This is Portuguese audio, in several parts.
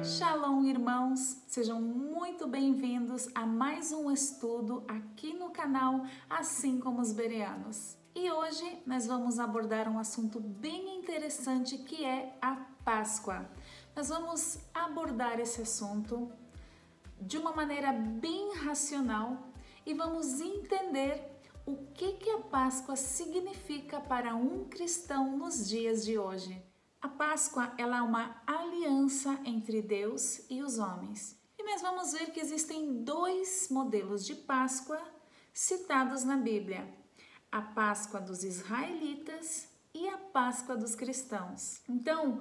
Shalom, irmãos! Sejam muito bem-vindos a mais um estudo aqui no canal Assim Como os Bereanos. E hoje nós vamos abordar um assunto bem interessante que é a Páscoa. Nós vamos abordar esse assunto de uma maneira bem racional e vamos entender o que a Páscoa significa para um cristão nos dias de hoje. A Páscoa ela é uma aliança entre Deus e os homens. E nós vamos ver que existem dois modelos de Páscoa citados na Bíblia. A Páscoa dos israelitas e a Páscoa dos cristãos. Então,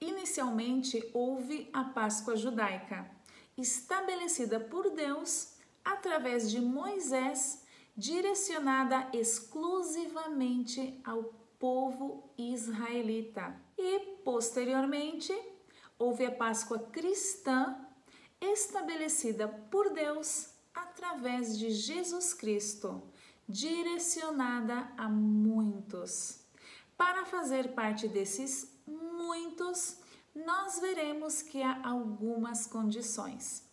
inicialmente houve a Páscoa judaica, estabelecida por Deus através de Moisés, direcionada exclusivamente ao povo israelita. E, posteriormente, houve a Páscoa cristã, estabelecida por Deus através de Jesus Cristo, direcionada a muitos. Para fazer parte desses muitos, nós veremos que há algumas condições.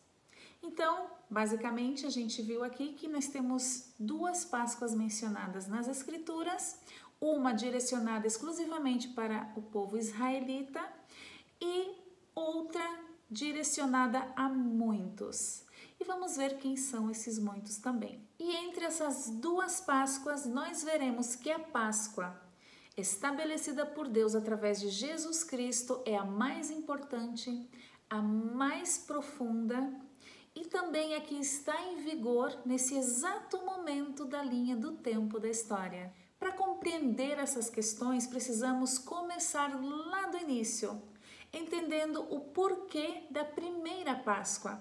Então, basicamente, a gente viu aqui que nós temos duas Páscoas mencionadas nas Escrituras, uma direcionada exclusivamente para o povo israelita e outra direcionada a muitos. E vamos ver quem são esses muitos também. E entre essas duas Páscoas, nós veremos que a Páscoa estabelecida por Deus através de Jesus Cristo é a mais importante, a mais profunda e também a que está em vigor nesse exato momento da linha do tempo da história. Para compreender essas questões, precisamos começar lá do início, entendendo o porquê da primeira Páscoa,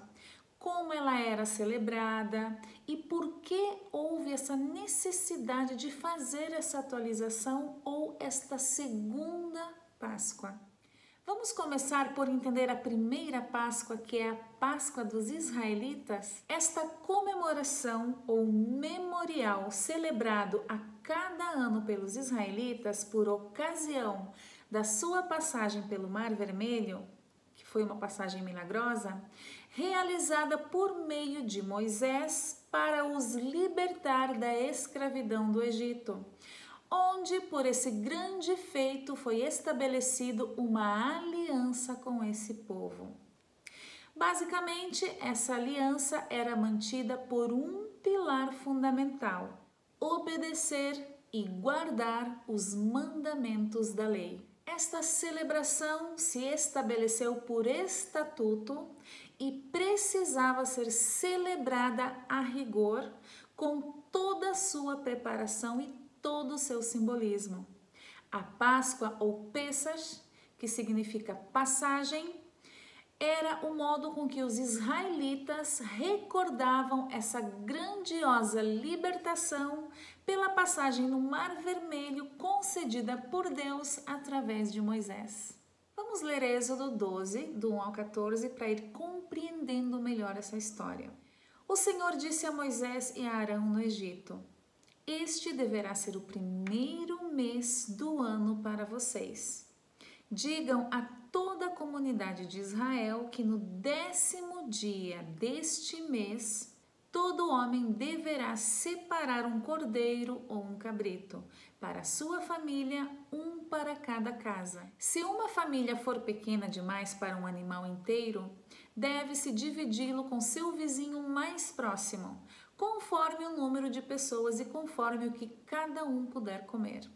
como ela era celebrada e por que houve essa necessidade de fazer essa atualização ou esta segunda Páscoa. Vamos começar por entender a primeira Páscoa, que é a Páscoa dos israelitas. Esta comemoração ou memorial celebrado a cada ano pelos israelitas por ocasião da sua passagem pelo Mar Vermelho, que foi uma passagem milagrosa, realizada por meio de Moisés para os libertar da escravidão do Egito, onde por esse grande feito foi estabelecido uma aliança com esse povo. Basicamente, essa aliança era mantida por um pilar fundamental: obedecer e guardar os mandamentos da lei. Esta celebração se estabeleceu por estatuto e precisava ser celebrada a rigor, com toda a sua preparação e todo o seu simbolismo. A Páscoa ou Pessach, que significa passagem, era o modo com que os israelitas recordavam essa grandiosa libertação pela passagem no Mar Vermelho concedida por Deus através de Moisés. Vamos ler Êxodo 12, do 1 ao 14, para ir compreendendo melhor essa história. O Senhor disse a Moisés e a Arão no Egito: este deverá ser o primeiro mês do ano para vocês. Digam a toda a comunidade de Israel que no 10º dia deste mês, todo homem deverá separar um cordeiro ou um cabrito, para sua família, um para cada casa. Se uma família for pequena demais para um animal inteiro, deve-se dividi-lo com seu vizinho mais próximo, conforme o número de pessoas e conforme o que cada um puder comer.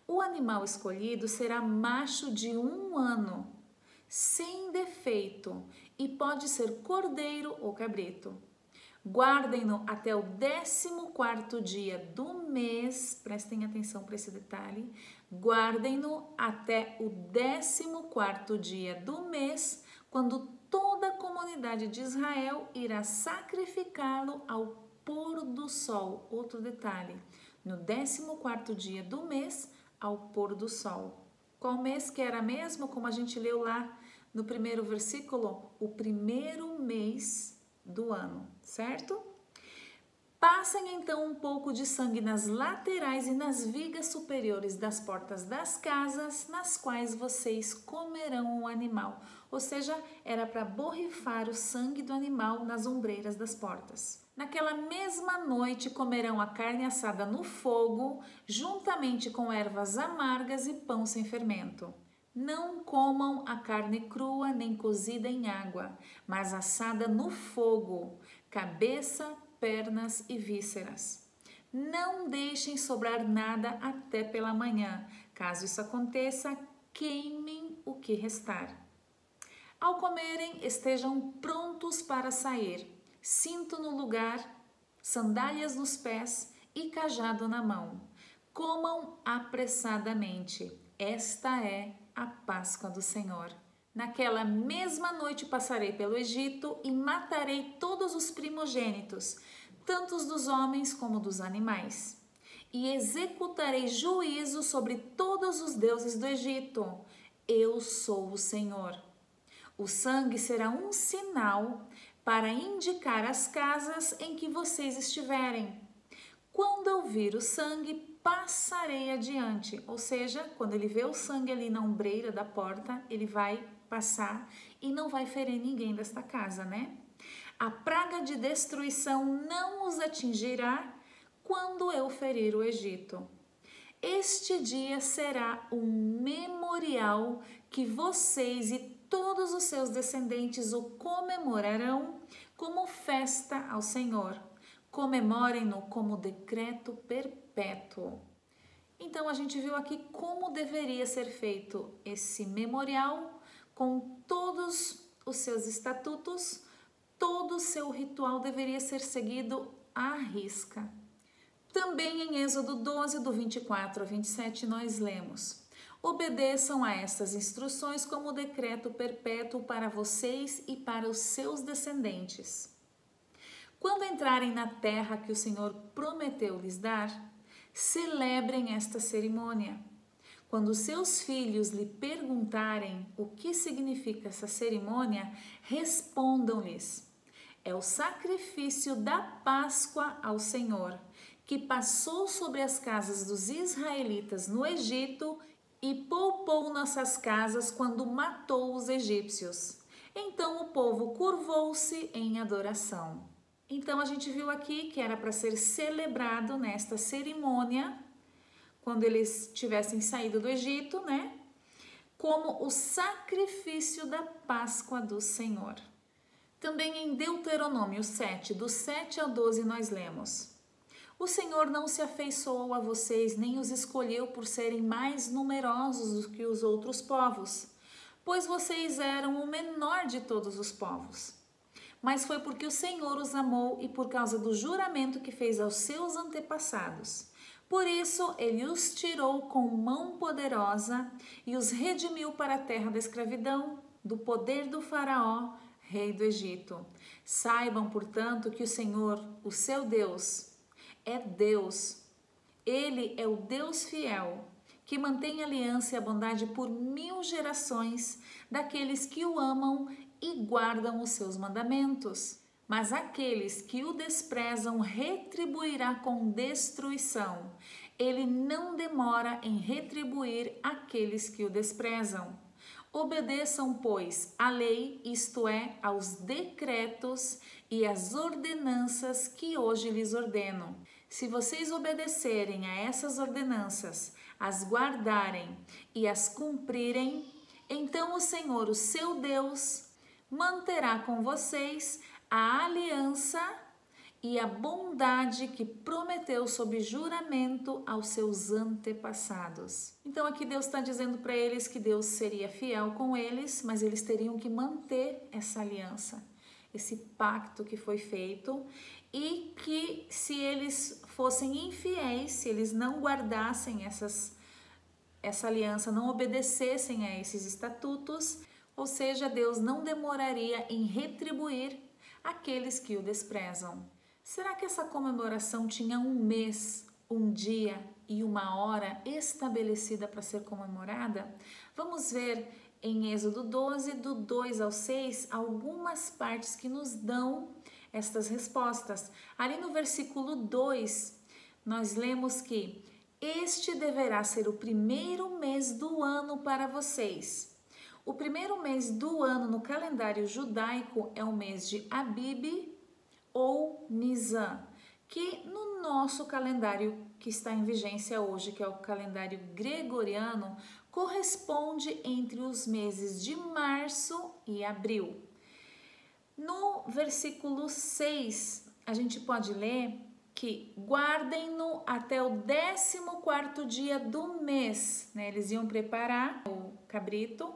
O animal escolhido será macho de 1 ano, sem defeito, e pode ser cordeiro ou cabrito. Guardem-no até o 14º dia do mês, prestem atenção para esse detalhe, guardem-no até o 14º dia do mês, quando toda a comunidade de Israel irá sacrificá-lo ao pôr do sol. Outro detalhe, no 14º dia do mês, ao pôr do sol. Qual mês que era mesmo? Como a gente leu lá no primeiro versículo, o primeiro mês do ano, certo? Passem então um pouco de sangue nas laterais e nas vigas superiores das portas das casas, nas quais vocês comerão o animal. Ou seja, era para borrifar o sangue do animal nas ombreiras das portas. Naquela mesma noite comerão a carne assada no fogo, juntamente com ervas amargas e pão sem fermento. Não comam a carne crua nem cozida em água, mas assada no fogo, cabeça, pernas e vísceras. Não deixem sobrar nada até pela manhã. Caso isso aconteça, queimem o que restar. Ao comerem, estejam prontos para sair. Cinto no lugar, sandálias nos pés e cajado na mão. Comam apressadamente. Esta é a Páscoa do Senhor. Naquela mesma noite passarei pelo Egito e matarei todos os primogênitos, tanto os dos homens como dos animais. E executarei juízo sobre todos os deuses do Egito. Eu sou o Senhor. O sangue será um sinal para indicar as casas em que vocês estiverem. Quando eu vir o sangue, passarei adiante. Ou seja, quando ele vê o sangue ali na ombreira da porta, ele vai passar e não vai ferir ninguém desta casa, né? A praga de destruição não os atingirá quando eu ferir o Egito. Este dia será um memorial que vocês e todos os seus descendentes o comemorarão como festa ao Senhor. Comemorem-no como decreto perpétuo. Então a gente viu aqui como deveria ser feito esse memorial com todos os seus estatutos, todo o seu ritual deveria ser seguido à risca. Também em Êxodo 12, do 24 a 27, nós lemos: obedeçam a estas instruções como decreto perpétuo para vocês e para os seus descendentes. Quando entrarem na terra que o Senhor prometeu lhes dar, celebrem esta cerimônia. Quando seus filhos lhe perguntarem o que significa essa cerimônia, respondam-lhes: é o sacrifício da Páscoa ao Senhor, que passou sobre as casas dos israelitas no Egito e poupou nossas casas quando matou os egípcios. Então o povo curvou-se em adoração. Então a gente viu aqui que era para ser celebrado nesta cerimônia, quando eles tivessem saído do Egito, né? Como o sacrifício da Páscoa do Senhor. Também em Deuteronômio 7, do 7 ao 12, nós lemos: o Senhor não se afeiçoou a vocês, nem os escolheu por serem mais numerosos do que os outros povos, pois vocês eram o menor de todos os povos. Mas foi porque o Senhor os amou e por causa do juramento que fez aos seus antepassados. Por isso, ele os tirou com mão poderosa e os redimiu para a terra da escravidão, do poder do faraó, rei do Egito. Saibam, portanto, que o Senhor, o seu Deus, é Deus. Ele é o Deus fiel, que mantém aliança e a bondade por 1000 gerações daqueles que o amam e guardam os seus mandamentos. Mas aqueles que o desprezam retribuirá com destruição. Ele não demora em retribuir aqueles que o desprezam. Obedeçam, pois, à lei, isto é, aos decretos e às ordenanças que hoje lhes ordeno. Se vocês obedecerem a essas ordenanças, as guardarem e as cumprirem, então o Senhor, o seu Deus, manterá com vocês a aliança e a bondade que prometeu sob juramento aos seus antepassados. Então aqui Deus está dizendo para eles que Deus seria fiel com eles, mas eles teriam que manter essa aliança, esse pacto que foi feito, e que se eles fossem infiéis, se eles não guardassem essa aliança, não obedecessem a esses estatutos, ou seja, Deus não demoraria em retribuir aqueles que o desprezam. Será que essa comemoração tinha um mês, um dia e uma hora estabelecida para ser comemorada? Vamos ver em Êxodo 12, do 2 ao 6, algumas partes que nos dão estas respostas. Ali no versículo 2, nós lemos que este deverá ser o primeiro mês do ano para vocês. O primeiro mês do ano no calendário judaico é o mês de Abib ou Nisan, que no nosso calendário que está em vigência hoje, que é o calendário gregoriano, corresponde entre os meses de março e abril. No versículo 6, a gente pode ler que guardem-no até o 14º dia do mês, né? Eles iam preparar o cabrito,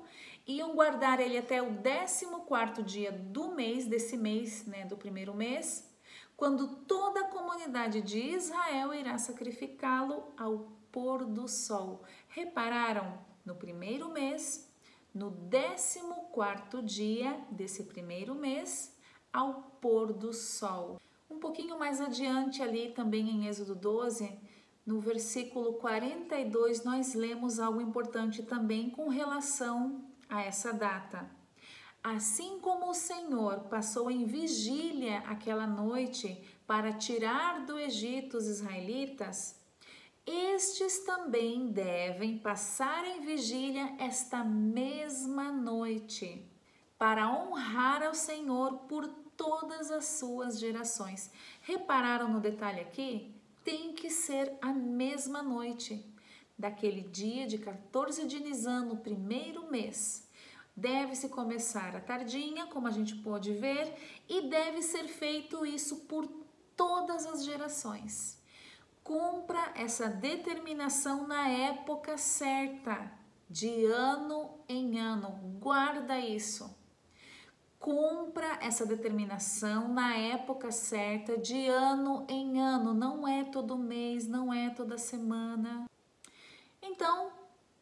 iam guardar ele até o 14º dia do mês, desse mês, né, do primeiro mês, quando toda a comunidade de Israel irá sacrificá-lo ao pôr do sol. Repararam? No primeiro mês, no 14º dia desse primeiro mês, ao pôr do sol. Um pouquinho mais adiante ali, também em Êxodo 12, no versículo 42, nós lemos algo importante também com relação a essa data. Assim como o Senhor passou em vigília aquela noite para tirar do Egito os israelitas, estes também devem passar em vigília esta mesma noite, para honrar ao Senhor por todas as suas gerações. Repararam no detalhe aqui? Tem que ser a mesma noite, daquele dia de 14 de Nisan, no primeiro mês. Deve-se começar à tardinha, como a gente pode ver, e deve ser feito isso por todas as gerações. Cumpra essa determinação na época certa, de ano em ano. Guarda isso. Cumpra essa determinação na época certa, de ano em ano. Não é todo mês, não é toda semana. Então,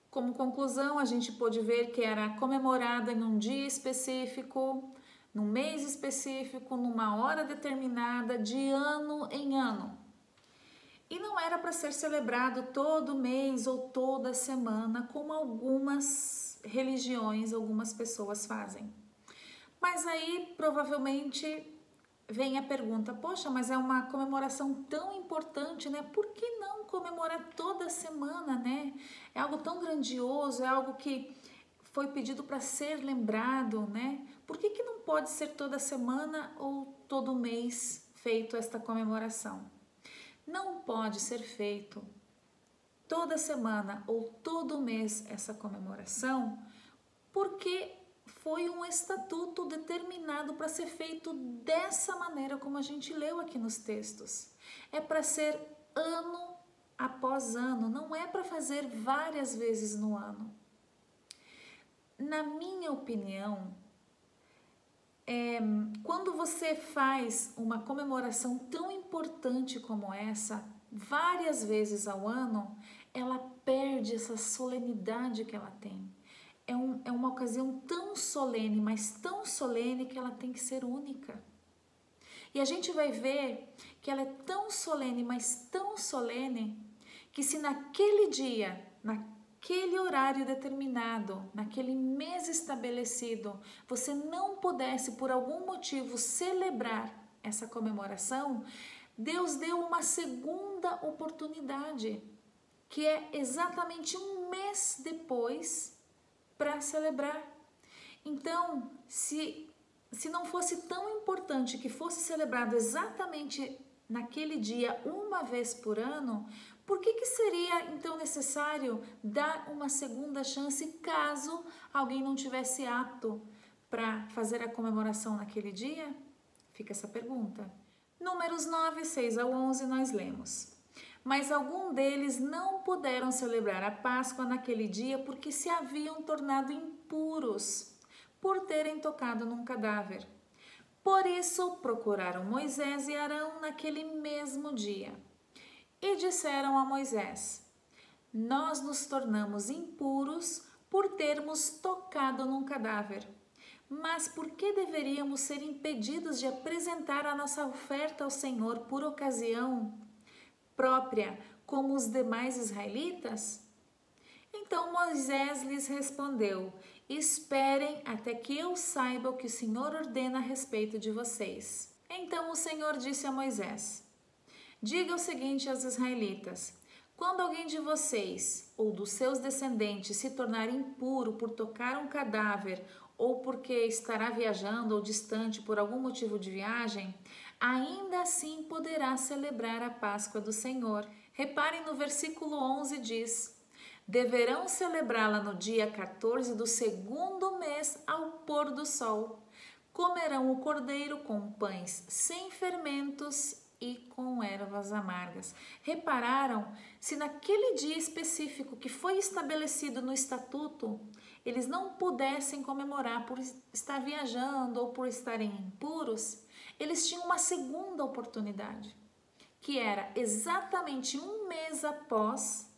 como conclusão, a gente pôde ver que era comemorada em um dia específico, num mês específico, numa hora determinada, de ano em ano. E não era para ser celebrado todo mês ou toda semana, como algumas religiões, algumas pessoas fazem. Mas aí, provavelmente, vem a pergunta, poxa, mas é uma comemoração tão importante, né? Por que não comemorar toda semana, né? É algo tão grandioso, é algo que foi pedido para ser lembrado, né? Por que que não pode ser toda semana ou todo mês feito esta comemoração? Não pode ser feito toda semana ou todo mês essa comemoração, porque foi um estatuto determinado para ser feito dessa maneira como a gente leu aqui nos textos. É para ser ano após ano, não é para fazer várias vezes no ano. Na minha opinião, quando você faz uma comemoração tão importante como essa, várias vezes ao ano, ela perde essa solenidade que ela tem. É uma ocasião tão solene, mas tão solene que ela tem que ser única. E a gente vai ver que ela é tão solene, mas tão solene, que se naquele dia, naquele horário determinado, naquele mês estabelecido, você não pudesse por algum motivo celebrar essa comemoração, Deus deu uma segunda oportunidade, que é exatamente um mês depois para celebrar. Então, se não fosse tão importante que fosse celebrado exatamente naquele dia, uma vez por ano, por que seria então necessário dar uma segunda chance caso alguém não tivesse apto para fazer a comemoração naquele dia? Fica essa pergunta. Números 9, 6 ao 11 nós lemos. Mas algum deles não puderam celebrar a Páscoa naquele dia porque se haviam tornado impuros por terem tocado num cadáver. Por isso procuraram Moisés e Arão naquele mesmo dia e disseram a Moisés: nós nos tornamos impuros por termos tocado num cadáver. Mas por que deveríamos ser impedidos de apresentar a nossa oferta ao Senhor por ocasião própria, como os demais israelitas? Então Moisés lhes respondeu: esperem até que eu saiba o que o Senhor ordena a respeito de vocês. Então o Senhor disse a Moisés: diga o seguinte aos israelitas: quando alguém de vocês ou dos seus descendentes se tornar impuro por tocar um cadáver ou porque estará viajando ou distante por algum motivo de viagem, ainda assim poderá celebrar a Páscoa do Senhor. Reparem no versículo 11 diz: deverão celebrá-la no dia 14 do segundo mês ao pôr do sol. Comerão o cordeiro com pães sem fermentos e com ervas amargas. Repararam se naquele dia específico que foi estabelecido no estatuto, eles não pudessem comemorar por estar viajando ou por estarem impuros, eles tinham uma segunda oportunidade, que era exatamente um mês após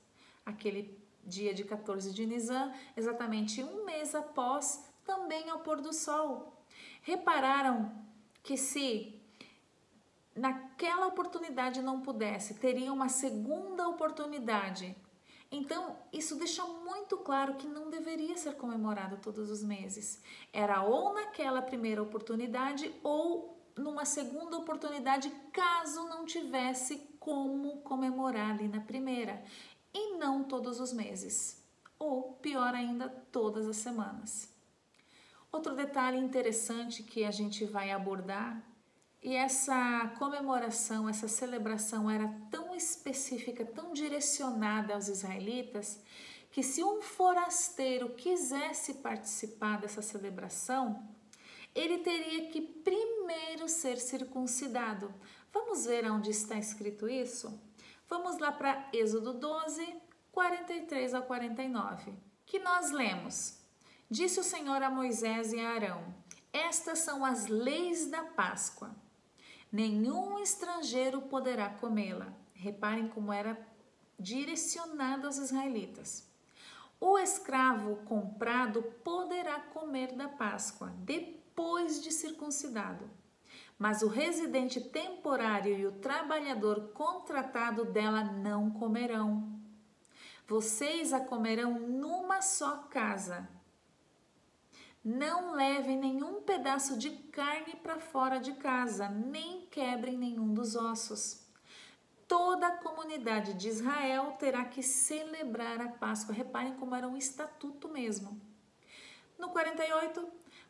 aquele dia de 14 de Nisan, exatamente um mês após, também ao pôr do sol. Repararam que se naquela oportunidade não pudesse, teria uma segunda oportunidade. Então, isso deixa muito claro que não deveria ser comemorado todos os meses. Era ou naquela primeira oportunidade ou numa segunda oportunidade, caso não tivesse como comemorar ali na primeira. E não todos os meses. Ou, pior ainda, todas as semanas. Outro detalhe interessante que a gente vai abordar, e essa comemoração, essa celebração era tão específica, tão direcionada aos israelitas, que se um forasteiro quisesse participar dessa celebração, ele teria que primeiro ser circuncidado. Vamos ver onde está escrito isso? Vamos lá para Êxodo 12, 43 a 49, que nós lemos. Disse o Senhor a Moisés e a Arão: estas são as leis da Páscoa. Nenhum estrangeiro poderá comê-la. Reparem como era direcionado aos israelitas. O escravo comprado poderá comer da Páscoa depois de circuncidado, mas o residente temporário e o trabalhador contratado dela não comerão. Vocês a comerão numa só casa. Não levem nenhum pedaço de carne para fora de casa, nem quebrem nenhum dos ossos. Toda a comunidade de Israel terá que celebrar a Páscoa. Reparem como era um estatuto mesmo. No 48,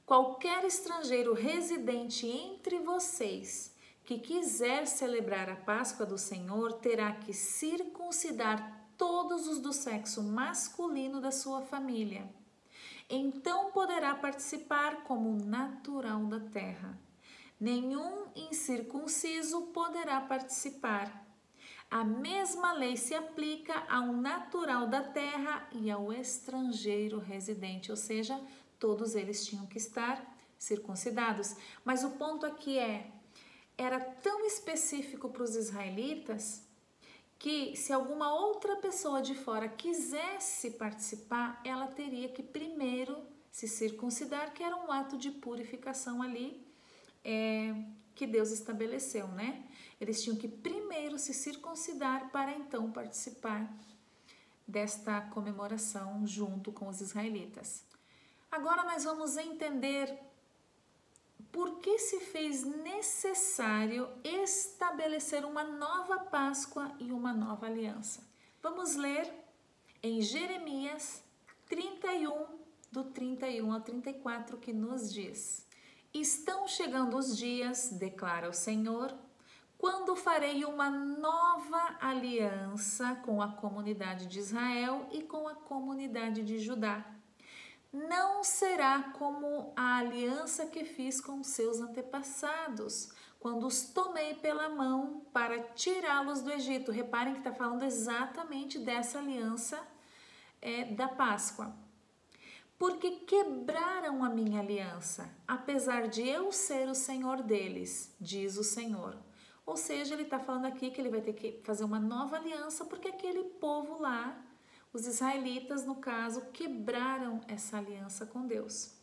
qualquer estrangeiro residente entre vocês que quiser celebrar a Páscoa do Senhor terá que circuncidar todos os do sexo masculino da sua família. Então poderá participar como natural da terra. Nenhum incircunciso poderá participar. A mesma lei se aplica ao natural da terra e ao estrangeiro residente, ou seja, todos eles tinham que estar circuncidados. Mas o ponto aqui era tão específico para os israelitas que se alguma outra pessoa de fora quisesse participar, ela teria que primeiro se circuncidar, que era um ato de purificação ali que Deus estabeleceu, né? Eles tinham que primeiro se circuncidar para então participar desta comemoração junto com os israelitas. Agora nós vamos entender por que se fez necessário estabelecer uma nova Páscoa e uma nova aliança. Vamos ler em Jeremias 31, do 31 ao 34, que nos diz: estão chegando os dias, declara o Senhor, quando farei uma nova aliança com a comunidade de Israel e com a comunidade de Judá. Não será como a aliança que fiz com seus antepassados, quando os tomei pela mão para tirá-los do Egito. Reparem que está falando exatamente dessa aliança da Páscoa. Porque quebraram a minha aliança, apesar de eu ser o Senhor deles, diz o Senhor. Ou seja, ele está falando aqui que ele vai ter que fazer uma nova aliança, porque aquele povo lá, os israelitas, no caso, quebraram essa aliança com Deus.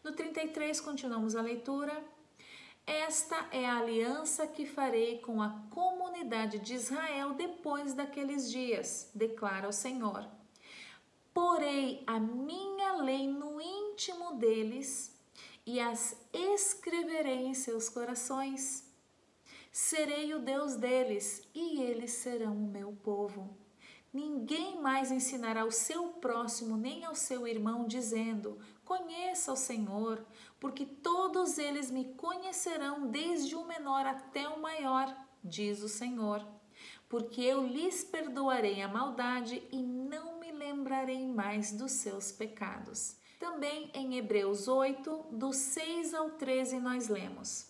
No 33, continuamos a leitura. Esta é a aliança que farei com a comunidade de Israel depois daqueles dias, declara o Senhor. Porei a minha lei no íntimo deles e as escreverei em seus corações. Serei o Deus deles e eles serão o meu povo. Ninguém mais ensinará ao seu próximo nem ao seu irmão, dizendo: conheça o Senhor, porque todos eles me conhecerão, desde o menor até o maior, diz o Senhor. Porque eu lhes perdoarei a maldade e não me lembrarei mais dos seus pecados. Também em Hebreus 8, do 6 ao 13, nós lemos: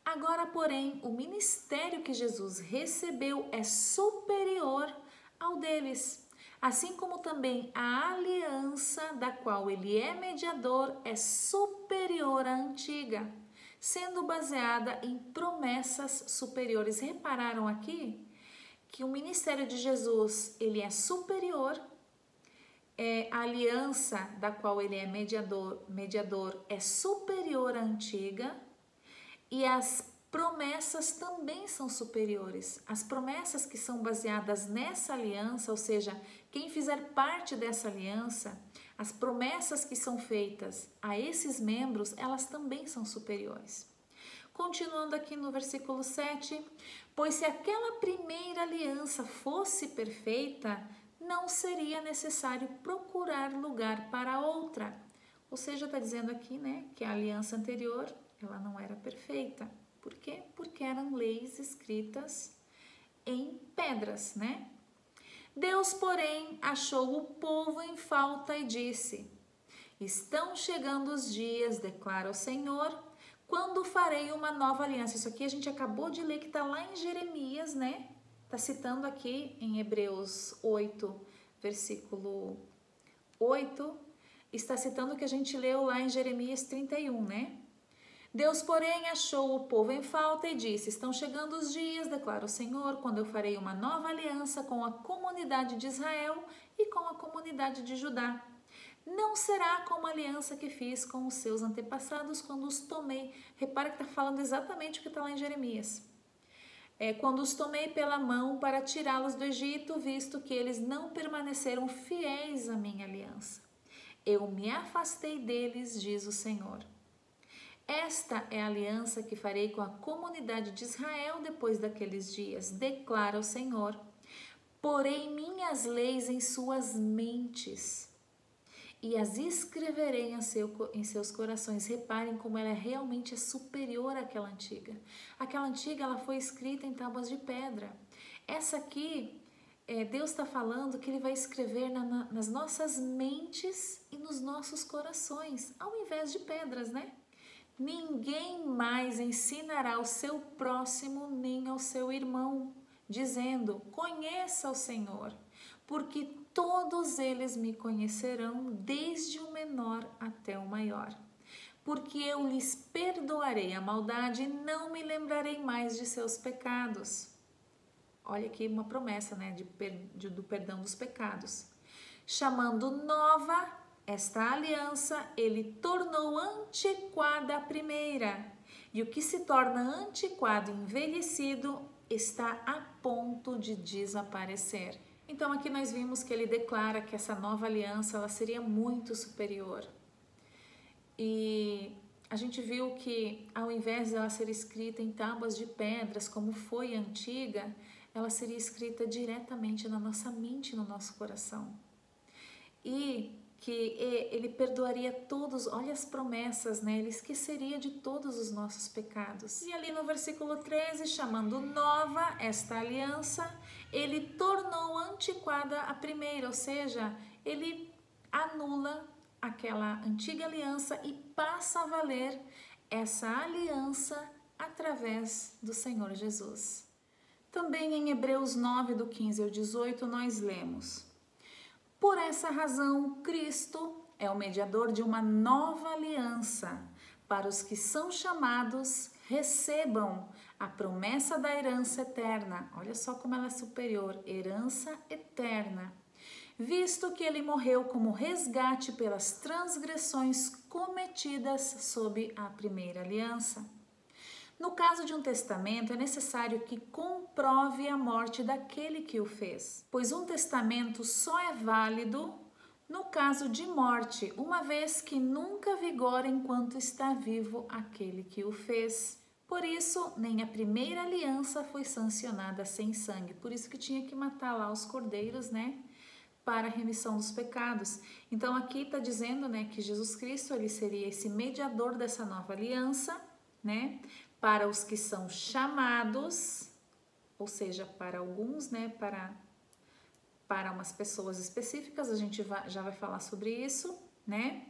agora, porém, o ministério que Jesus recebeu é superior ao deles, assim como também a aliança da qual ele é mediador é superior à antiga, sendo baseada em promessas superiores. Repararam aqui que o ministério de Jesus ele é superior, a aliança da qual ele é mediador é superior à antiga, e as promessas também são superiores. As promessas que são baseadas nessa aliança, ou seja, quem fizer parte dessa aliança, as promessas que são feitas a esses membros, elas também são superiores. Continuando aqui no versículo 7, pois se aquela primeira aliança fosse perfeita, não seria necessário procurar lugar para outra. Ou seja, está dizendo aqui, né, que a aliança anterior, ela não era perfeita. Por quê? Porque eram leis escritas em pedras, né? Deus, porém, achou o povo em falta e disse: estão chegando os dias, declara o Senhor, quando farei uma nova aliança. Isso aqui a gente acabou de ler, que está lá em Jeremias, né? Está citando aqui em Hebreus 8, versículo 8, está citando o que a gente leu lá em Jeremias 31, né? Deus, porém, achou o povo em falta e disse: estão chegando os dias, declara o Senhor, quando eu farei uma nova aliança com a comunidade de Israel e com a comunidade de Judá. Não será como a aliança que fiz com os seus antepassados quando os tomei. Repara que está falando exatamente o que está lá em Jeremias. Quando os tomei pela mão para tirá-los do Egito, visto que eles não permaneceram fiéis à minha aliança. Eu me afastei deles, diz o Senhor. Esta é a aliança que farei com a comunidade de Israel depois daqueles dias, declara o Senhor. Porei minhas leis em suas mentes e as escreverei em seus corações. Reparem como ela realmente é superior àquela antiga. Aquela antiga ela foi escrita em tábuas de pedra. Essa aqui, Deus está falando que Ele vai escrever nas nossas mentes e nos nossos corações, ao invés de pedras, né? Ninguém mais ensinará ao seu próximo nem ao seu irmão, dizendo: conheça o Senhor, porque todos eles me conhecerão, desde o menor até o maior. Porque eu lhes perdoarei a maldade e não me lembrarei mais de seus pecados. Olha aqui uma promessa, né, do perdão dos pecados. Chamando nova esta aliança, ele tornou antiquada a primeira, e o que se torna antiquado e envelhecido está a ponto de desaparecer. Então aqui nós vimos que ele declara que essa nova aliança ela seria muito superior. E a gente viu que ao invés de ela ser escrita em tábuas de pedras, como foi a antiga, ela seria escrita diretamente na nossa mente, no nosso coração. E que ele perdoaria todos, olha as promessas, né? Ele esqueceria de todos os nossos pecados. E ali no versículo 13, chamando nova esta aliança, ele tornou antiquada a primeira, ou seja, ele anula aquela antiga aliança e passa a valer essa aliança através do Senhor Jesus. Também em Hebreus 9, do 15 ao 18, nós lemos: por essa razão, Cristo é o mediador de uma nova aliança. Para os que são chamados, recebam a promessa da herança eterna. Olha só como ela é superior, herança eterna. Visto que ele morreu como resgate pelas transgressões cometidas sob a primeira aliança. No caso de um testamento, é necessário que comprove a morte daquele que o fez, pois um testamento só é válido no caso de morte, uma vez que nunca vigora enquanto está vivo aquele que o fez. Por isso, nem a primeira aliança foi sancionada sem sangue. Por isso que tinha que matar lá os cordeiros, né? Para a remissão dos pecados. Então aqui está dizendo, né, que Jesus Cristo ele seria esse mediador dessa nova aliança, né, para os que são chamados, ou seja, para alguns, né, para umas pessoas específicas, a gente já vai falar sobre isso, né,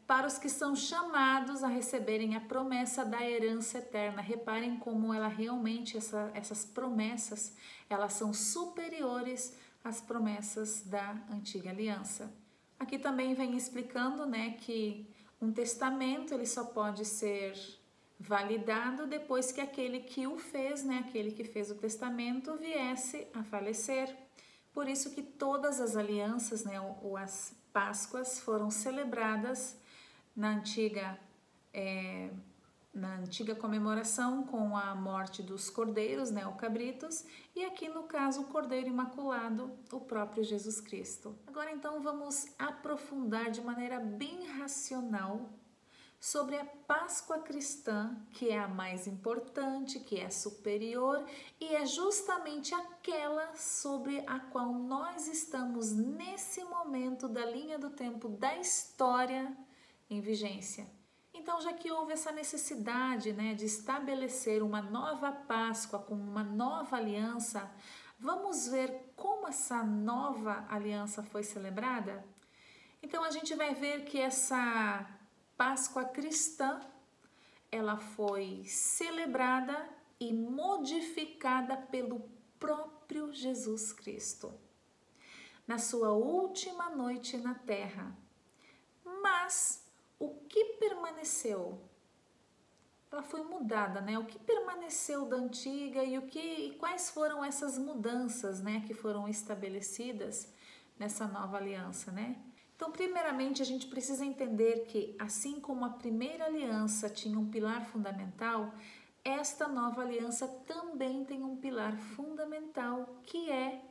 para os que são chamados a receberem a promessa da herança eterna. Reparem como ela realmente, essas promessas, elas são superiores as promessas da antiga aliança. Aqui também vem explicando, né, que um testamento ele só pode ser validado depois que aquele que o fez, né, aquele que fez o testamento viesse a falecer. Por isso que todas as alianças, né, ou as Páscoas foram celebradas na antiga comemoração com a morte dos cordeiros, né, o cabritos, e aqui no caso o Cordeiro Imaculado, o próprio Jesus Cristo. Agora então vamos aprofundar de maneira bem racional sobre a Páscoa cristã, que é a mais importante, que é superior e é justamente aquela sobre a qual nós estamos nesse momento da linha do tempo da história em vigência. Então, já que houve essa necessidade, né, de estabelecer uma nova Páscoa com uma nova aliança, vamos ver como essa nova aliança foi celebrada? Então, a gente vai ver que essa Páscoa cristã, ela foi celebrada e modificada pelo próprio Jesus Cristo, na sua última noite na terra. Mas o que permaneceu? Ela foi mudada, né? O que permaneceu da antiga e quais foram essas mudanças, né, que foram estabelecidas nessa nova aliança, né? Então, primeiramente, a gente precisa entender que, assim como a primeira aliança tinha um pilar fundamental, esta nova aliança também tem um pilar fundamental, que é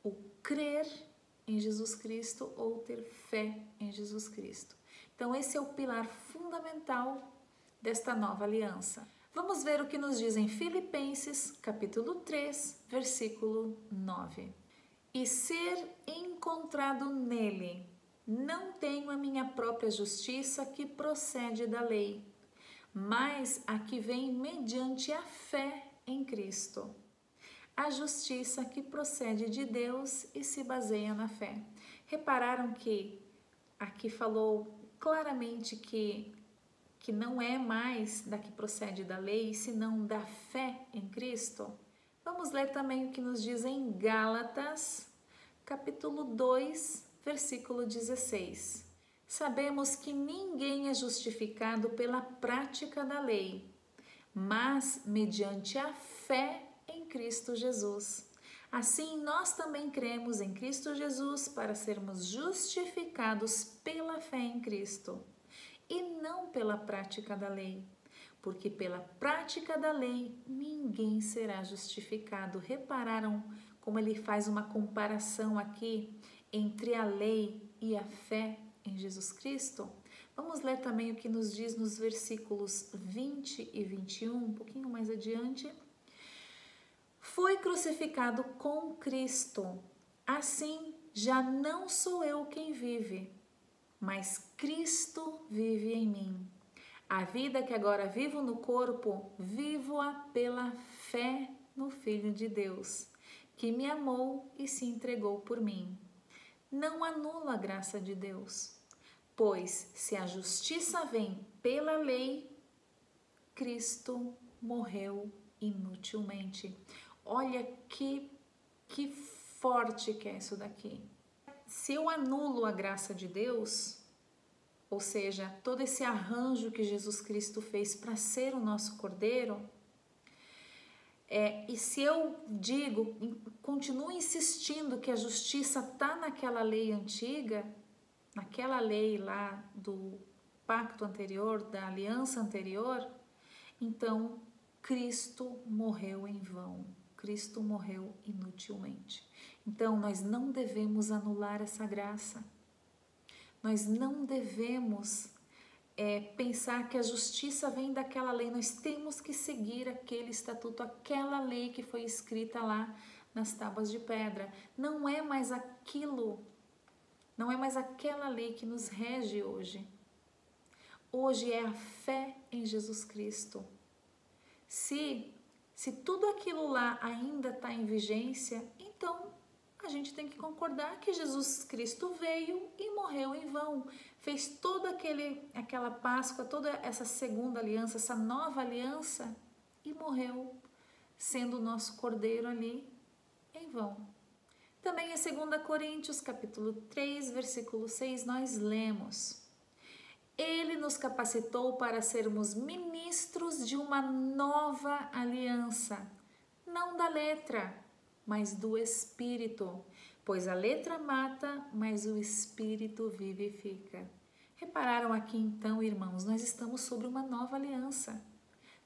o crer em Jesus Cristo ou ter fé em Jesus Cristo. Então, esse é o pilar fundamental desta nova aliança. Vamos ver o que nos diz em Filipenses, capítulo 3, versículo 9. E ser encontrado nele, não tenho a minha própria justiça que procede da lei, mas a que vem mediante a fé em Cristo. A justiça que procede de Deus e se baseia na fé. Repararam que aqui falou claramente que não é mais da que procede da lei, senão da fé em Cristo? Vamos ler também o que nos diz em Gálatas, capítulo 2, versículo 16. Sabemos que ninguém é justificado pela prática da lei, mas mediante a fé em Cristo Jesus. Assim, nós também cremos em Cristo Jesus para sermos justificados pela fé em Cristo e não pela prática da lei, porque pela prática da lei ninguém será justificado. Repararam como ele faz uma comparação aqui entre a lei e a fé em Jesus Cristo? Vamos ler também o que nos diz nos versículos 20 e 21, um pouquinho mais adiante. Fui crucificado com Cristo, assim já não sou eu quem vive, mas Cristo vive em mim. A vida que agora vivo no corpo, vivo-a pela fé no Filho de Deus, que me amou e se entregou por mim. Não anulo a graça de Deus, pois se a justiça vem pela lei, Cristo morreu inutilmente. Olha que forte que é isso daqui. Se eu anulo a graça de Deus, ou seja, todo esse arranjo que Jesus Cristo fez para ser o nosso Cordeiro, e se eu digo, continuo insistindo que a justiça está naquela lei antiga, naquela lei lá do pacto anterior, da aliança anterior, então Cristo morreu em vão, Cristo morreu inutilmente. Então nós não devemos anular essa graça, nós não devemos pensar que a justiça vem daquela lei. Nós temos que seguir aquele estatuto, aquela lei que foi escrita lá nas tábuas de pedra. Não é mais aquilo, não é mais aquela lei que nos rege hoje. Hoje é a fé em Jesus Cristo. Se tudo aquilo lá ainda está em vigência, então a gente tem que concordar que Jesus Cristo veio e morreu em vão. Fez toda aquela Páscoa, toda essa segunda aliança, essa nova aliança e morreu, sendo o nosso cordeiro ali em vão. Também em 2 Coríntios, capítulo 3, versículo 6, nós lemos: Ele nos capacitou para sermos ministros de uma nova aliança, não da letra, mas do Espírito, pois a letra mata, mas o Espírito vivifica. Repararam aqui então, irmãos, nós estamos sobre uma nova aliança,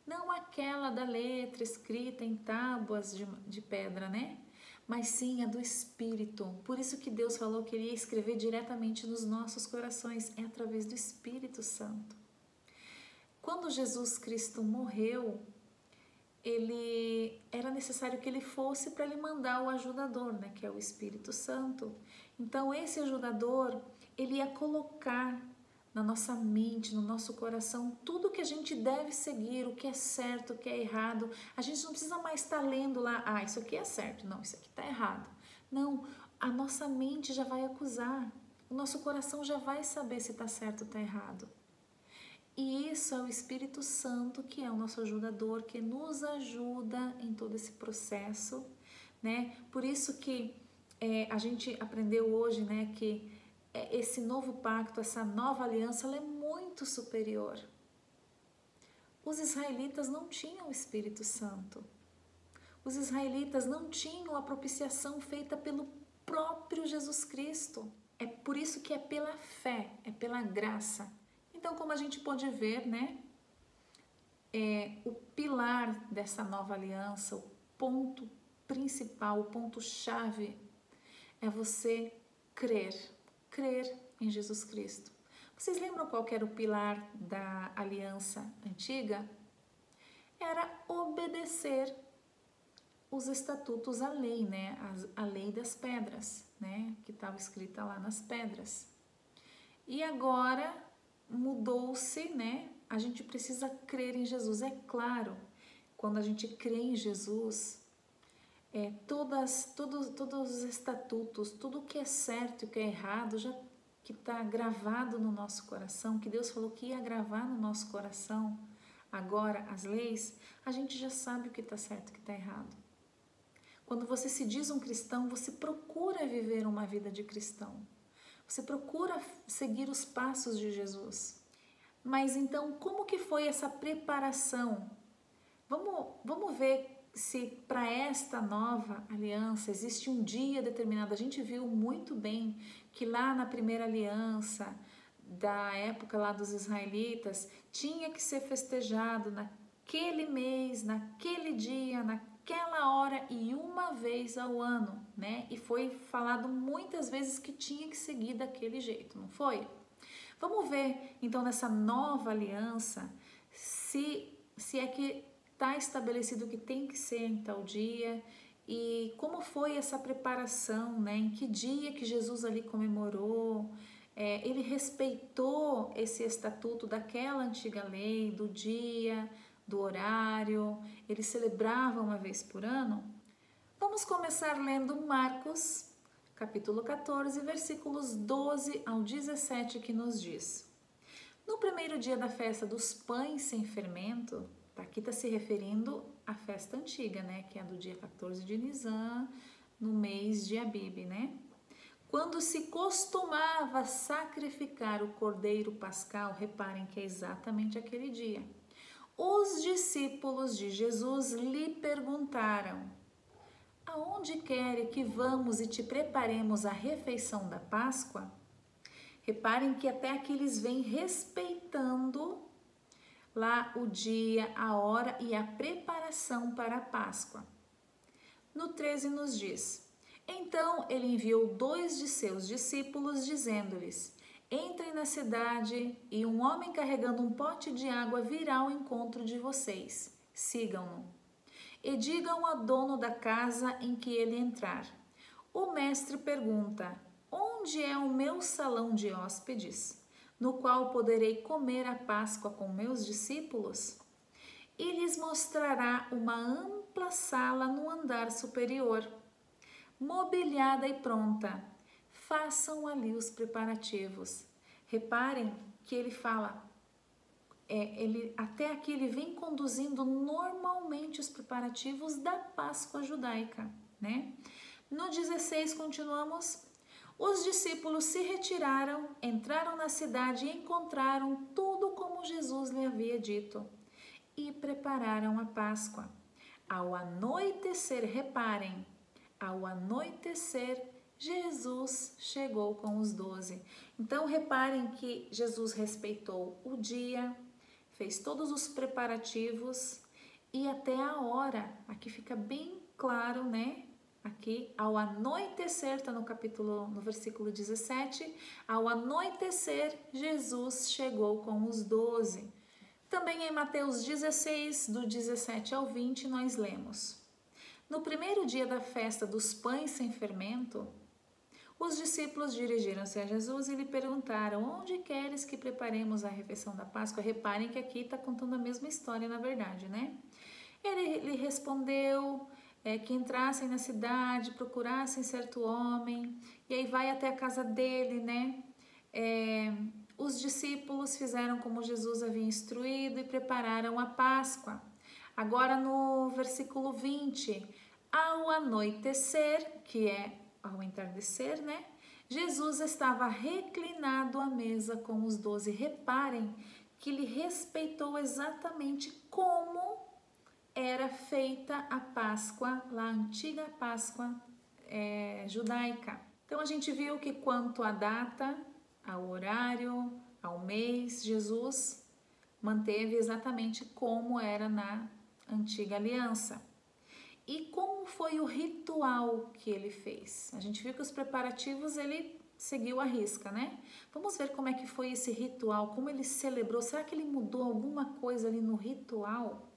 não aquela da letra escrita em tábuas de pedra, né? Mas sim a do Espírito. Por isso que Deus falou que Ele ia escrever diretamente nos nossos corações, é através do Espírito Santo. Quando Jesus Cristo morreu, era necessário que Ele fosse para Ele mandar o ajudador, né, que é o Espírito Santo. Então esse ajudador, ele ia colocar na nossa mente, no nosso coração, tudo que a gente deve seguir, o que é certo, o que é errado. A gente não precisa mais estar lendo lá, isso aqui é certo, não, isso aqui está errado. Não, a nossa mente já vai acusar, o nosso coração já vai saber se está certo ou está errado. E isso é o Espírito Santo, que é o nosso ajudador, que nos ajuda em todo esse processo, né? Por isso que a gente aprendeu hoje, né, que esse novo pacto, essa nova aliança, ela é muito superior. Os israelitas não tinham o Espírito Santo. Os israelitas não tinham a propiciação feita pelo próprio Jesus Cristo. É por isso que é pela fé, é pela graça. Então, como a gente pode ver, né, o pilar dessa nova aliança, o ponto principal, o ponto-chave é você crer em Jesus Cristo. Vocês lembram qual que era o pilar da aliança antiga? Era obedecer os estatutos, a lei, né? A lei das pedras, né? Que estava escrita lá nas pedras. E agora mudou-se, né? A gente precisa crer em Jesus. É claro, quando a gente crê em Jesus, todos os estatutos, tudo que é certo e o que é errado, já que está gravado no nosso coração, que Deus falou que ia gravar no nosso coração, agora as leis, a gente já sabe o que está certo e o que está errado. Quando você se diz um cristão, você procura viver uma vida de cristão. Você procura seguir os passos de Jesus. Mas então, como que foi essa preparação? Vamos ver se para esta nova aliança existe um dia determinado. A gente viu muito bem que lá na primeira aliança, da época lá dos israelitas, tinha que ser festejado naquele mês, naquele dia, naquela hora e uma vez ao ano, né? E foi falado muitas vezes que tinha que seguir daquele jeito, não foi? Vamos ver então nessa nova aliança se é que está estabelecido que tem que ser em tal dia e como foi essa preparação, né? Em que dia que Jesus ali comemorou, ele respeitou esse estatuto daquela antiga lei, do dia, do horário, ele celebrava uma vez por ano. Vamos começar lendo Marcos, capítulo 14, versículos 12 ao 17, que nos diz: No primeiro dia da festa dos pães sem fermento, aqui está se referindo à festa antiga, né? Que é do dia 14 de Nisan, no mês de Abib, né? Quando se costumava sacrificar o cordeiro pascal, reparem que é exatamente aquele dia. Os discípulos de Jesus lhe perguntaram: Aonde quer que vamos e te preparemos a refeição da Páscoa? Reparem que até aqui eles vêm respeitando lá o dia, a hora e a preparação para a Páscoa. No 13 nos diz: Então ele enviou 2 de seus discípulos, dizendo-lhes: Entrem na cidade e um homem carregando um pote de água virá ao encontro de vocês. Sigam-no. E digam ao dono da casa em que ele entrar. O mestre pergunta: onde é o meu salão de hóspedes, no qual poderei comer a Páscoa com meus discípulos? E lhes mostrará uma ampla sala no andar superior, mobiliada e pronta. Façam ali os preparativos. Reparem que ele fala, até aqui ele vem conduzindo normalmente os preparativos da Páscoa judaica, né? No 16 continuamos. Os discípulos se retiraram, entraram na cidade e encontraram tudo como Jesus lhe havia dito e prepararam a Páscoa. Ao anoitecer, reparem, ao anoitecer, Jesus chegou com os 12. Então, reparem que Jesus respeitou o dia, fez todos os preparativos e até a hora. Aqui fica bem claro, né? Aqui, ao anoitecer, está no versículo 17, ao anoitecer, Jesus chegou com os 12. Também em Mateus 16, do 17 ao 20, nós lemos: no primeiro dia da festa dos pães sem fermento, os discípulos dirigiram-se a Jesus e lhe perguntaram: onde queres que preparemos a refeição da Páscoa? Reparem que aqui está contando a mesma história, na verdade, né? Ele lhe respondeu que entrassem na cidade, procurassem certo homem, e aí vai até a casa dele, né? Os discípulos fizeram como Jesus havia instruído e prepararam a Páscoa. Agora no versículo 20, ao anoitecer, que é ao entardecer, né? Jesus estava reclinado à mesa com os 12. Reparem que ele respeitou exatamente como era feita a Páscoa, lá a antiga Páscoa judaica. Então a gente viu que quanto à data, ao horário, ao mês, Jesus manteve exatamente como era na antiga aliança. E como foi o ritual que ele fez? A gente viu que os preparativos ele seguiu à risca, né? Vamos ver como é que foi esse ritual, como ele celebrou. Será que ele mudou alguma coisa ali no ritual?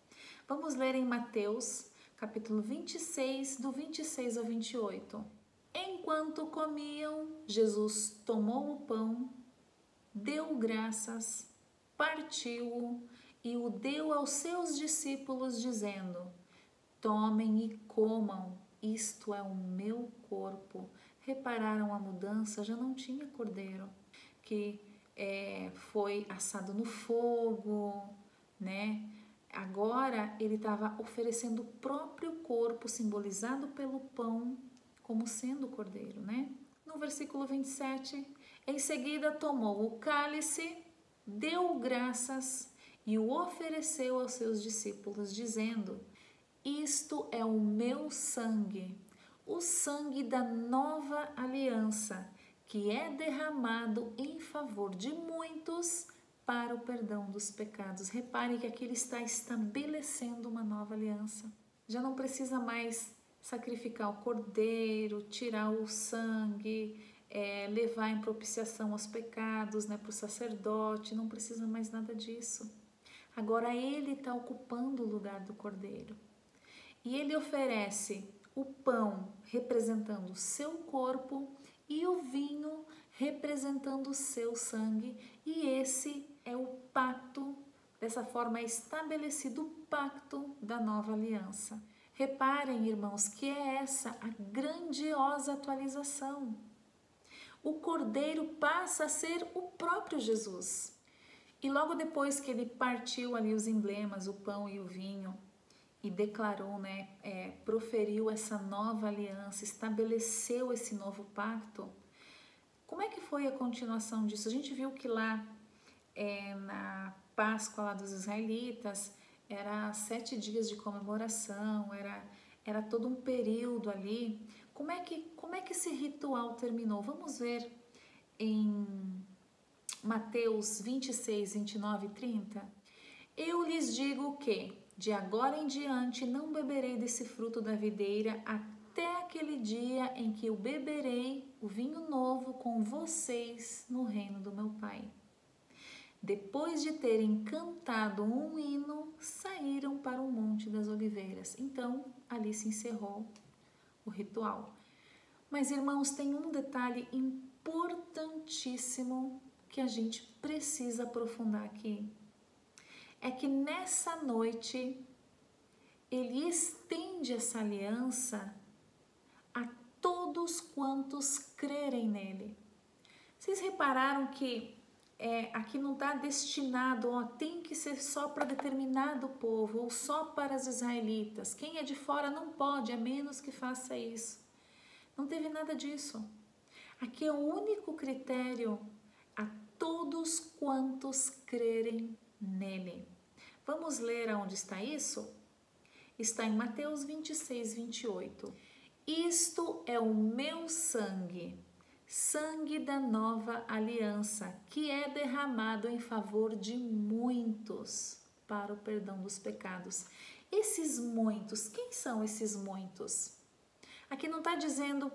Vamos ler em Mateus, capítulo 26, do 26 ao 28. Enquanto comiam, Jesus tomou o pão, deu graças, partiu-o e o deu aos seus discípulos, dizendo: tomem e comam, isto é o meu corpo. Repararam a mudança? Já não tinha cordeiro, que foi assado no fogo, né? Agora ele estava oferecendo o próprio corpo, simbolizado pelo pão, como sendo o cordeiro, né? No versículo 27, em seguida tomou o cálice, deu graças e o ofereceu aos seus discípulos, dizendo: isto é o meu sangue, o sangue da nova aliança, que é derramado em favor de muitos para o perdão dos pecados. Reparem que aqui ele está estabelecendo uma nova aliança. Já não precisa mais sacrificar o cordeiro, tirar o sangue, levar em propiciação aos pecados, né, para o sacerdote. Não precisa mais nada disso. Agora ele está ocupando o lugar do cordeiro. E ele oferece o pão representando o seu corpo e o vinho representando o seu sangue. E esse é o pacto, dessa forma é estabelecido o pacto da nova aliança. Reparem, irmãos, que é essa a grandiosa atualização. O cordeiro passa a ser o próprio Jesus. E logo depois que ele partiu ali os emblemas, o pão e o vinho, e declarou, né, proferiu essa nova aliança, estabeleceu esse novo pacto, como é que foi a continuação disso? A gente viu que lá na Páscoa lá dos israelitas, era 7 dias de comemoração, era todo um período ali. Como é que esse ritual terminou? Vamos ver em Mateus 26, 29 e 30. Eu lhes digo que de agora em diante não beberei desse fruto da videira até aquele dia em que eu beberei o vinho novo com vocês no reino do meu Pai. Depois de terem cantado um hino, saíram para o Monte das Oliveiras. Então, ali se encerrou o ritual. Mas, irmãos, tem um detalhe importantíssimo que a gente precisa aprofundar aqui. É que nessa noite, ele estende essa aliança a todos quantos crerem nele. Vocês repararam que aqui não está destinado, tem que ser só para determinado povo ou só para os israelitas. Quem é de fora não pode, a menos que faça isso. Não teve nada disso. Aqui é o único critério a todos quantos crerem nele. Vamos ler aonde está isso? Está em Mateus 26, 28. Isto é o meu sangue, sangue da nova aliança, que é derramado em favor de muitos para o perdão dos pecados. Esses muitos, quem são esses muitos? Aqui não está dizendo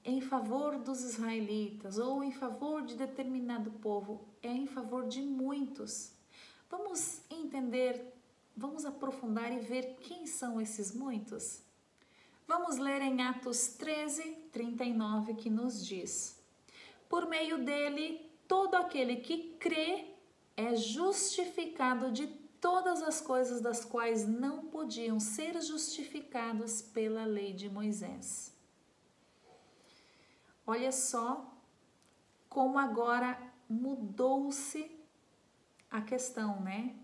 em favor dos israelitas ou em favor de determinado povo, é em favor de muitos. Vamos entender, vamos aprofundar e ver quem são esses muitos? Vamos ler em Atos 13, 39, que nos diz: por meio dele, todo aquele que crê é justificado de todas as coisas das quais não podiam ser justificados pela lei de Moisés. Olha só como agora mudou-se a questão, né?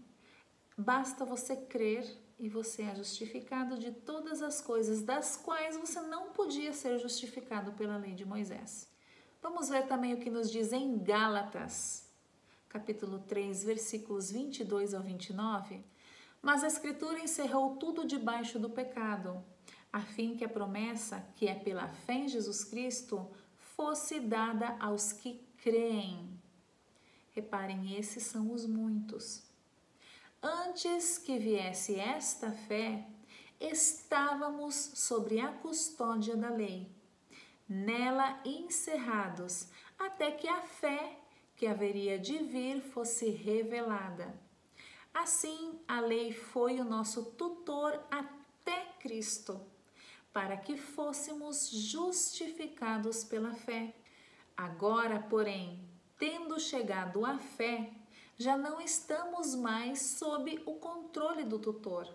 Basta você crer e você é justificado de todas as coisas das quais você não podia ser justificado pela lei de Moisés. Vamos ver também o que nos diz em Gálatas, capítulo 3, versículos 22 ao 29. Mas a Escritura encerrou tudo debaixo do pecado, a fim que a promessa, que é pela fé em Jesus Cristo, fosse dada aos que creem. Reparem, esses são os muitos. Antes que viesse esta fé, estávamos sobre a custódia da lei, nela encerrados, até que a fé que haveria de vir fosse revelada. Assim, a lei foi o nosso tutor até Cristo, para que fôssemos justificados pela fé. Agora, porém, tendo chegado à fé, já não estamos mais sob o controle do tutor.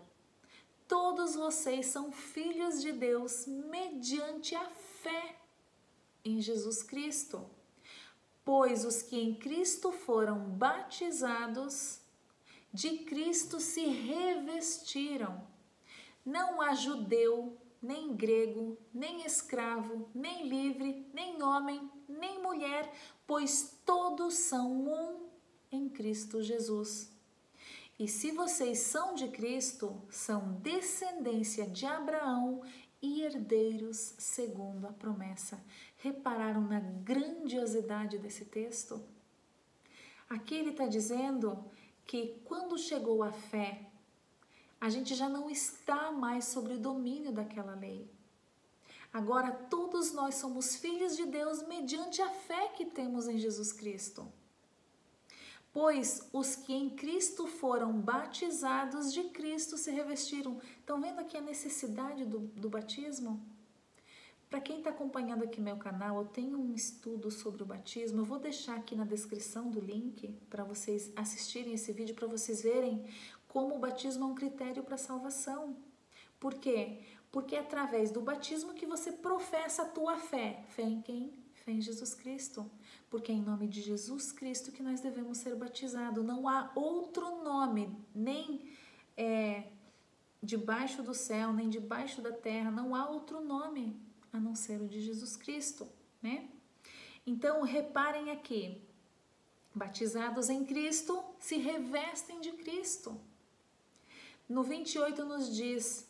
Todos vocês são filhos de Deus mediante a fé em Jesus Cristo. Pois os que em Cristo foram batizados, de Cristo se revestiram. Não há judeu, nem grego, nem escravo, nem livre, nem homem, nem mulher, pois todos são um em Cristo Jesus. E se vocês são de Cristo, são descendência de Abraão e herdeiros segundo a promessa. Repararam na grandiosidade desse texto? Aqui ele está dizendo que quando chegou a fé, a gente já não está mais sob o domínio daquela lei. Agora todos nós somos filhos de Deus mediante a fé que temos em Jesus Cristo. Pois os que em Cristo foram batizados, de Cristo se revestiram. Estão vendo aqui a necessidade do batismo? Para quem está acompanhando aqui meu canal, eu tenho um estudo sobre o batismo. Eu vou deixar aqui na descrição do link para vocês assistirem esse vídeo, para vocês verem como o batismo é um critério para a salvação. Por quê? Porque é através do batismo que você professa a tua fé. Fé em quem? Fé em Jesus Cristo. Porque é em nome de Jesus Cristo que nós devemos ser batizados. Não há outro nome, nem debaixo do céu, nem debaixo da terra. Não há outro nome a não ser o de Jesus Cristo, né? Então, reparem aqui. Batizados em Cristo, se revestem de Cristo. No 28 nos diz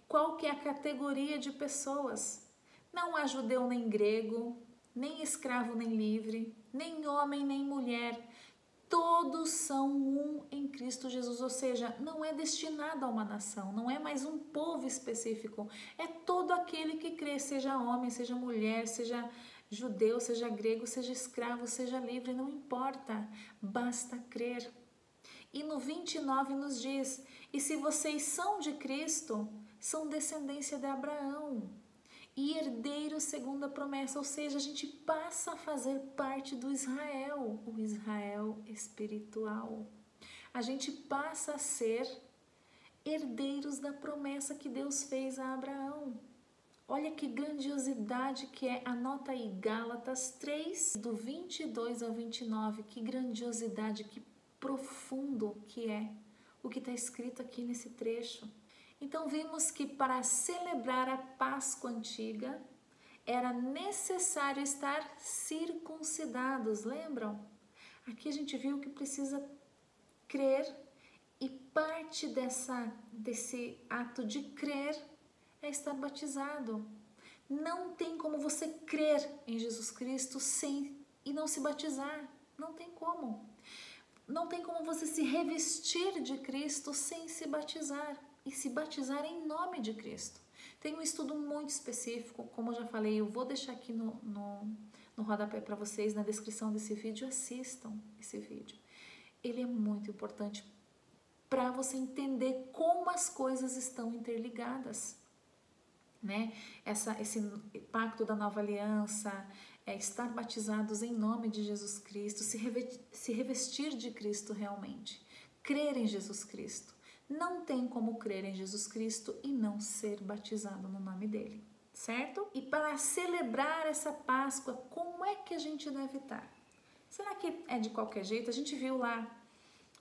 qual que é a categoria de pessoas. Não há judeu nem grego, nem escravo nem livre, nem homem nem mulher. todos são um em Cristo Jesus, ou seja, não é destinado a uma nação, não é mais um povo específico, é todo aquele que crê, seja homem, seja mulher, seja judeu, seja grego, seja escravo, seja livre, não importa, basta crer. E no 29 nos diz, e se vocês são de Cristo, são descendência de Abraão e herdeiros segundo a promessa, ou seja, a gente passa a fazer parte do Israel, o Israel espiritual. A gente passa a ser herdeiros da promessa que Deus fez a Abraão. Olha que grandiosidade que é, anota aí, Gálatas 3, do 22 ao 29, que grandiosidade, que profundo que é o que está escrito aqui nesse trecho. Então vimos que para celebrar a Páscoa antiga era necessário estar circuncidados, lembram? Aqui a gente viu que precisa crer e parte desse ato de crer é estar batizado. Não tem como você crer em Jesus Cristo e não se batizar, não tem como. Não tem como você se revestir de Cristo sem se batizar. E se batizar em nome de Cristo. Tem um estudo muito específico, como eu já falei, eu vou deixar aqui no rodapé para vocês, na descrição desse vídeo, assistam esse vídeo. Ele é muito importante para você entender como as coisas estão interligadas, né? Esse pacto da nova aliança, estar batizados em nome de Jesus Cristo, se revestir de Cristo realmente, crer em Jesus Cristo. Não tem como crer em Jesus Cristo e não ser batizado no nome dele, certo? E para celebrar essa Páscoa, como é que a gente deve estar? Será que é de qualquer jeito? A gente viu lá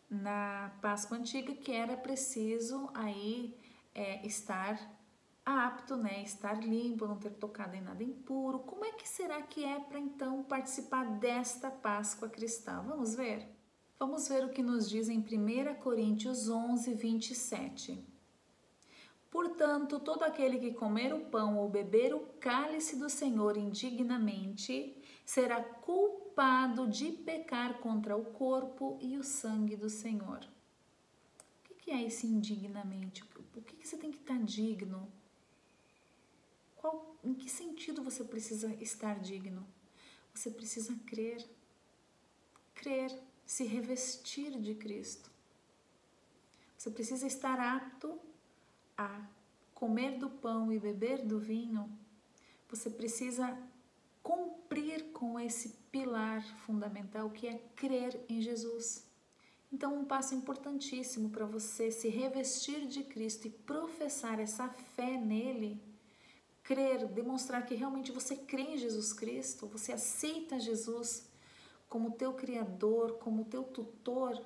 na Páscoa antiga que era preciso aí estar apto, né? Estar limpo, não ter tocado em nada impuro. Como é que será que é para então participar desta Páscoa cristã? Vamos ver? Vamos ver o que nos diz em 1 Coríntios 11, 27. Portanto, todo aquele que comer o pão ou beber o cálice do Senhor indignamente será culpado de pecar contra o corpo e o sangue do Senhor. O que é esse indignamente? Por que você tem que estar digno? Em que sentido você precisa estar digno? Você precisa crer. Crer. Se revestir de Cristo. Você precisa estar apto a comer do pão e beber do vinho. Você precisa cumprir com esse pilar fundamental que é crer em Jesus. Então, um passo importantíssimo para você se revestir de Cristo e professar essa fé nele, crer, demonstrar que realmente você crê em Jesus Cristo, você aceita Jesus como teu Criador, como teu tutor,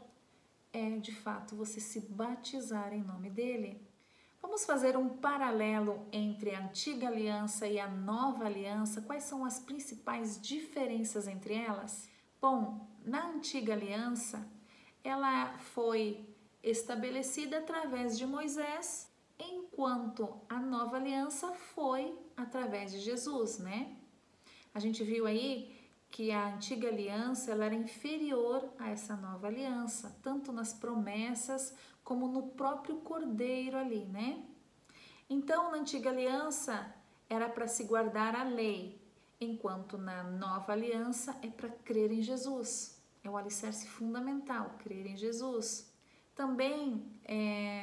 é de fato você se batizar em nome dele. Vamos fazer um paralelo entre a antiga aliança e a nova aliança. Quais são as principais diferenças entre elas? Bom, na antiga aliança, ela foi estabelecida através de Moisés, enquanto a nova aliança foi através de Jesus, né? A gente viu aí que a antiga aliança ela era inferior a essa nova aliança, tanto nas promessas como no próprio cordeiro ali, né? Então, na antiga aliança era para se guardar a lei, enquanto na nova aliança é para crer em Jesus. É o alicerce fundamental, crer em Jesus. Também,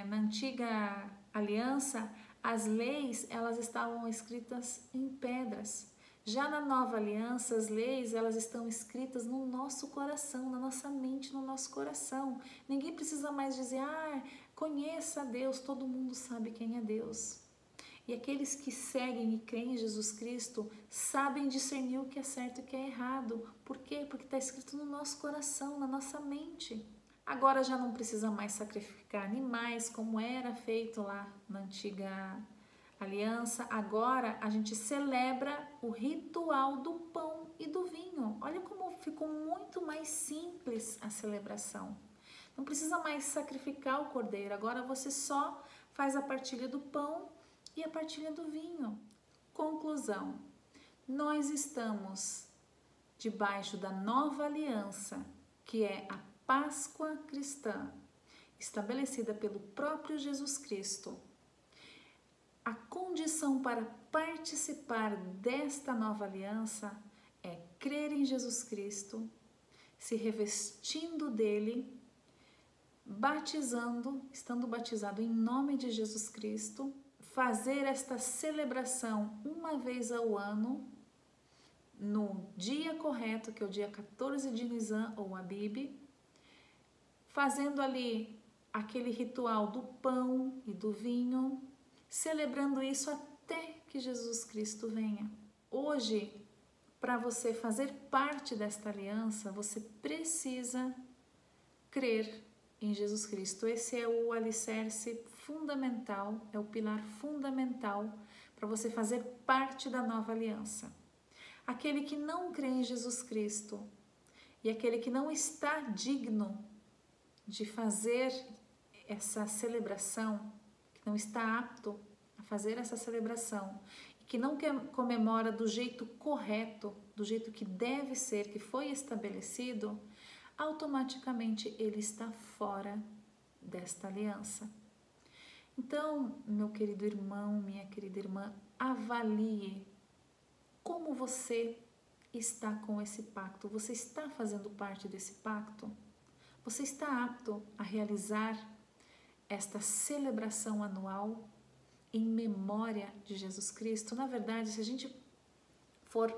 na antiga aliança, as leis elas estavam escritas em pedras. Já na nova aliança, as leis, elas estão escritas no nosso coração, na nossa mente, no nosso coração. Ninguém precisa mais dizer, conheça a Deus, todo mundo sabe quem é Deus. E aqueles que seguem e creem em Jesus Cristo sabem discernir o que é certo e o que é errado. Por quê? Porque está escrito no nosso coração, na nossa mente. Agora já não precisa mais sacrificar animais como era feito lá na antiga aliança. Agora a gente celebra o ritual do pão e do vinho. Olha como ficou muito mais simples a celebração. Não precisa mais sacrificar o cordeiro. Agora você só faz a partilha do pão e a partilha do vinho. Conclusão: nós estamos debaixo da nova aliança, que é a Páscoa cristã, estabelecida pelo próprio Jesus Cristo. A condição para participar desta nova aliança é crer em Jesus Cristo, se revestindo dele, estando batizado em nome de Jesus Cristo, fazer esta celebração uma vez ao ano, no dia correto, que é o dia 14 de Nisan ou Abib, fazendo ali aquele ritual do pão e do vinho, celebrando isso até que Jesus Cristo venha. Hoje, para você fazer parte desta aliança, você precisa crer em Jesus Cristo. Esse é o alicerce fundamental, é o pilar fundamental para você fazer parte da nova aliança. Aquele que não crê em Jesus Cristo e aquele que não está digno de fazer essa celebração, que não está apto a fazer essa celebração, e que não comemora do jeito correto, do jeito que deve ser, que foi estabelecido, automaticamente ele está fora desta aliança. Então, meu querido irmão, minha querida irmã, avalie como você está com esse pacto. Você está fazendo parte desse pacto? Você está apto a realizar esta celebração anual em memória de Jesus Cristo? Na verdade, se a gente for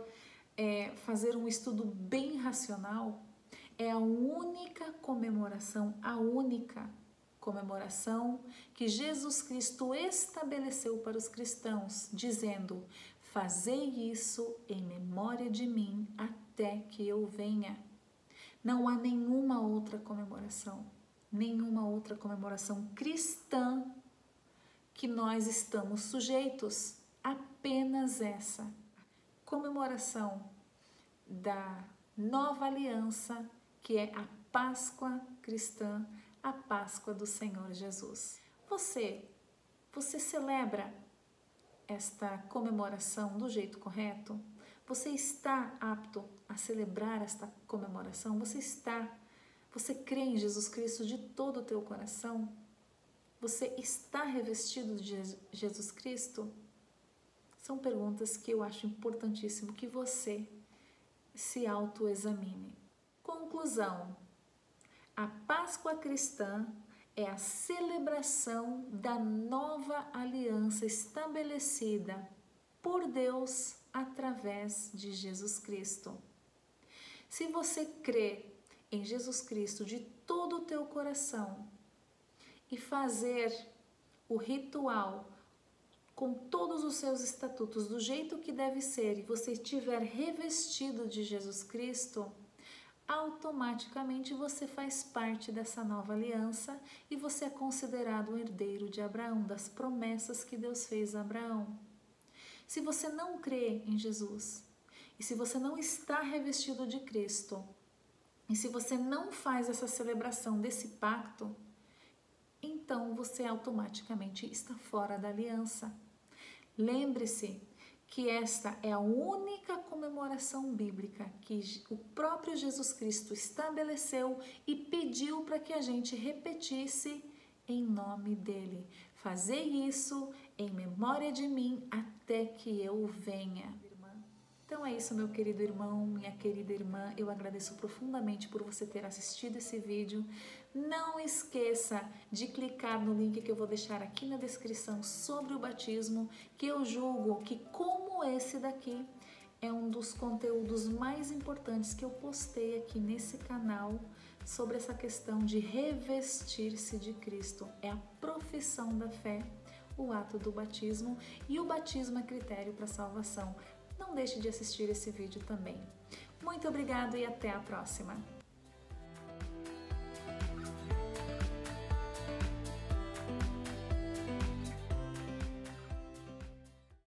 fazer um estudo bem racional, é a única comemoração que Jesus Cristo estabeleceu para os cristãos, dizendo: fazei isso em memória de mim até que eu venha. Não há nenhuma outra comemoração cristã que nós estamos sujeitos, apenas essa comemoração da nova aliança, que é a Páscoa cristã, a Páscoa do Senhor Jesus. Você celebra esta comemoração do jeito correto? Você está apto a celebrar esta comemoração? Você crê em Jesus Cristo de todo o teu coração? Você está revestido de Jesus Cristo? São perguntas que eu acho importantíssimo que você se autoexamine. Conclusão: a Páscoa cristã é a celebração da nova aliança estabelecida por Deus através de Jesus Cristo. Se você crê em Jesus Cristo de todo o teu coração e fazer o ritual com todos os seus estatutos do jeito que deve ser, e você estiver revestido de Jesus Cristo, automaticamente você faz parte dessa nova aliança e você é considerado o herdeiro de Abraão, das promessas que Deus fez a Abraão. Se você não crê em Jesus, e se você não está revestido de Cristo, e se você não faz essa celebração desse pacto, então você automaticamente está fora da aliança. Lembre-se que esta é a única comemoração bíblica que o próprio Jesus Cristo estabeleceu e pediu para que a gente repetisse em nome dele. Fazei isso em memória de mim até que eu venha. Então é isso, meu querido irmão, minha querida irmã. Eu agradeço profundamente por você ter assistido esse vídeo. Não esqueça de clicar no link que eu vou deixar aqui na descrição sobre o batismo, que eu julgo que, como esse daqui, é um dos conteúdos mais importantes que eu postei aqui nesse canal sobre essa questão de revestir-se de Cristo. É a profissão da fé, o ato do batismo, e o batismo é critério para a salvação. Não deixe de assistir esse vídeo também. Muito obrigado e até a próxima!